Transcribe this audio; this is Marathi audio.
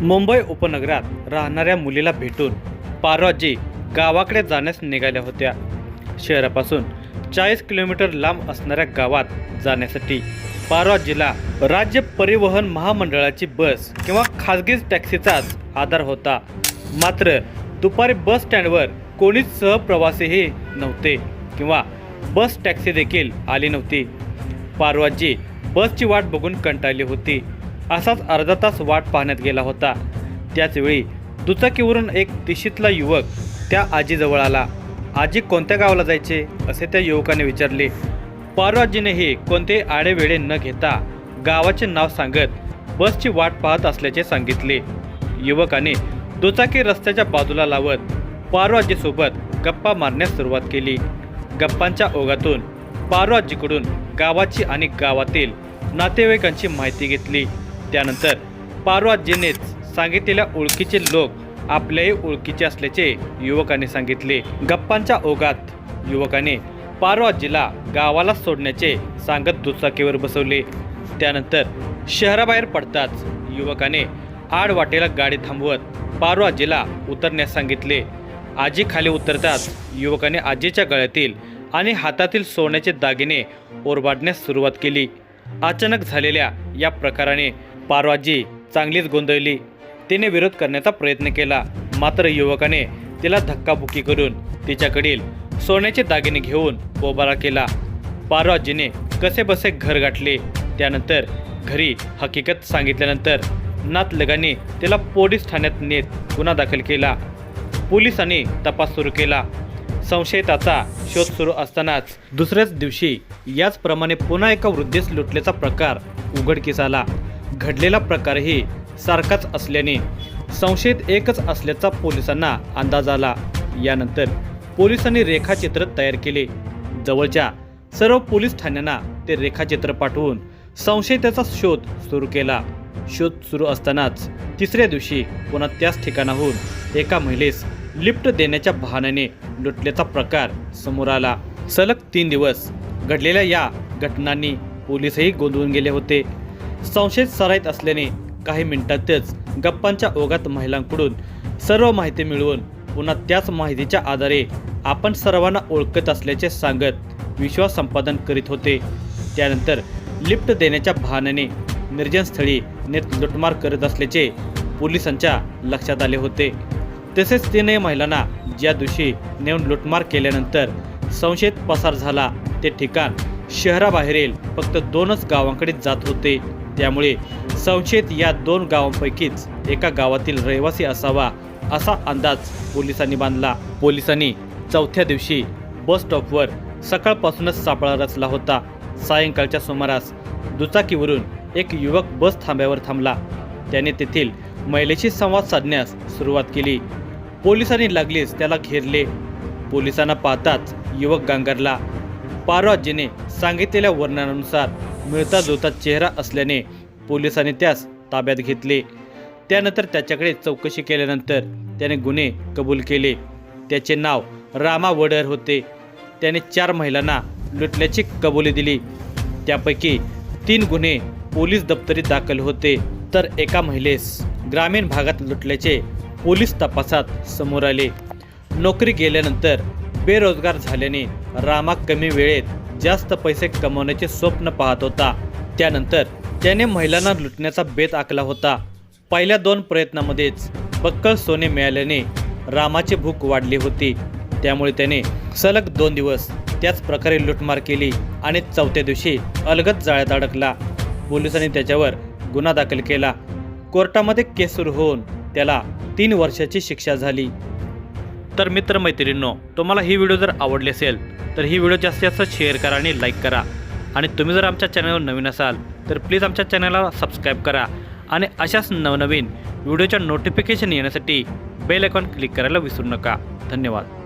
मुंबई उपनगरात राहणाऱ्या मुलीला भेटून पारवाजी गावाकडे जाण्यास निघाल्या होत्या। शहरापासून 40 किलोमीटर लांब असणाऱ्या गावात जाण्यासाठी पारवाजीला राज्य परिवहन महामंडळाची बस किंवा खाजगी टॅक्सीचाच आधार होता। मात्र दुपारी बस स्टँडवर कोणीच सहप्रवासीही नव्हते किंवा बस टॅक्सी देखील आली नव्हती। पारवाजी बसची वाट बघून कंटाळली होती। असाच अर्धा तास वाट पाहण्यात गेला होता। त्याचवेळी दुचाकीवरून एक दिशीतला युवक त्या आजीजवळ आला। आजी कोणत्या गावाला जायचे असे त्या युवकाने विचारले। पारवाजीनेही कोणते आडेवेळे न घेता गावाचे नाव सांगत बसची वाट पाहत असल्याचे सांगितले। युवकाने दुचाकी रस्त्याच्या बाजूला लावत पारवाजीसोबत गप्पा मारण्यास सुरुवात केली। गप्पांच्या ओघातून पारवाजीकडून गावाची आणि गावातील नातेवाईकांची माहिती घेतली। त्यानंतर पारवाजीनेच सांगितलेल्या ओळखीचे लोक आपल्याही ओळखीचे असल्याचे युवकाने सांगितले। गप्पांच्या ओघात युवकाने पारवाजीला गावाला सोडण्याचे सांगत दुचाकीवर बसवले। त्यानंतर शहराबाहेर पडताच युवकाने आडवाटेला गाडी थांबवत पारवाजीला उतरण्यास सांगितले। आजी खाली उतरताच युवकाने आजीच्या गळ्यातील आणि हातातील सोन्याचे दागिने ओरबाडण्यास सुरुवात केली। अचानक झालेल्या या प्रकाराने पारवाजी चांगलीच गोंधळली। तिने विरोध करण्याचा प्रयत्न केला, मात्र युवकाने तिला धक्काबुक्की करून तिच्याकडील सोन्याचे दागिने घेऊन पोबारा केला। पारवाजीने कसेबसे घर गाठले। त्यानंतर घरी हकीकत सांगितल्यानंतर नातलगांनी तिला पोलीस ठाण्यात नेत गुन्हा दाखल केला। पोलिसांनी तपास सुरू केला। संशयिताचा शोध सुरू असतानाच दुसऱ्याच दिवशी याचप्रमाणे पुन्हा एका वृद्धेस लुटल्याचा प्रकार उघडकीस आला। घडलेला प्रकारही सारखाच असल्याने संशयित एकच असल्याचा पोलिसांना अंदाज आला। यानंतर पोलिसांनी रेखाचित्र तयार केले। जवळच्या सर्व पोलीस ठाण्यांना ते रेखाचित्र पाठवून संशयिताचा शोध सुरू केला। शोध सुरू असतानाच तिसऱ्या दिवशी पुन्हा त्याच ठिकाणाहून एका महिलेस लिफ्ट देण्याच्या बहाण्याने लुटल्याचा प्रकार समोर आला। सलग 3 दिवस घडलेल्या या घटनांनी पोलीसही गोंधळून गेले होते। संशयित सराईत असल्याने काही मिनिटातच गप्पांच्या ओघात महिलांकडून सर्व माहिती मिळवून पुन्हा त्याच माहितीच्या आधारे आपण सर्वांना ओळखत असल्याचे सांगत विश्वास संपादन करीत होते। त्यानंतर लिफ्ट देण्याच्या बहाण्याने निर्जन स्थळी नेत लुटमार करत असल्याचे पोलिसांच्या लक्षात आले होते। तसेच 3 महिलांना ज्या दिवशी नेऊन लुटमार केल्यानंतर संशयित पसार झाला ते ठिकाण शहराबाहेरील फक्त 2च गावांकडे जात होते। त्यामुळे संशयित या 2 गावांपैकीच एका गावातील रहिवासी असावा असा अंदाज पोलिसांनी बांधला। पोलिसांनी चौथ्या दिवशी बस स्टॉपवर सकाळपासूनच सापळा रचला होता। सायंकाळच्या सुमारास दुचाकीवरून एक युवक बस थांब्यावर थांबला। त्याने तेथील महिलेशी संवाद साधण्यास सुरुवात केली। पोलिसांनी लागलीच त्याला घेरले। पोलिसांना पाहताच युवक गांगरला। पारवाजीने सांगितलेल्या वर्णनानुसार मिळता जुळता चेहरा असल्याने पोलिसांनी त्यास ताब्यात घेतले। त्यानंतर त्याच्याकडे चौकशी केल्यानंतर त्याने गुन्हे कबूल केले। त्याचे नाव रामा वडर होते। त्याने 4 महिलांना लुटल्याची कबुली दिली। त्यापैकी 3 गुन्हे पोलीस दप्तरी दाखल होते, तर एका महिलेस ग्रामीण भागात लुटल्याचे पोलीस तपासात समोर आले। नोकरी गेल्यानंतर बेरोजगार झाल्याने रामा कमी वेळेत जास्त पैसे कमवण्याचे स्वप्न पाहत होता। त्यानंतर त्याने महिलांना लुटण्याचा बेत आखला होता। पहिल्या 2 प्रयत्नांमध्येच बक्कळ सोने मिळाल्याने रामाची भूक वाढली होती। त्यामुळे त्याने सलग 2 दिवस त्याच प्रकारे लुटमार केली आणि चौथ्या दिवशी अलगद जाळ्यात अडकला। पोलिसांनी त्याच्यावर गुन्हा दाखल केला। कोर्टामध्ये केस सुरू होऊन त्याला 3 वर्षाची शिक्षा झाली। तर मित्रमैत्रिणींनो, तुम्हाला ही व्हिडिओ जर आवडली असेल तर ही व्हिडिओ जास्तीत जास्त शेअर करा आणि लाईक करा। आणि तुम्ही जर आमच्या चॅनलवर नवीन असाल तर प्लीज आमच्या चॅनलला सबस्क्राईब करा आणि अशाच नवनवीन व्हिडिओच्या नोटिफिकेशन येण्यासाठी बेल आयकॉन क्लिक करायला विसरू नका। धन्यवाद।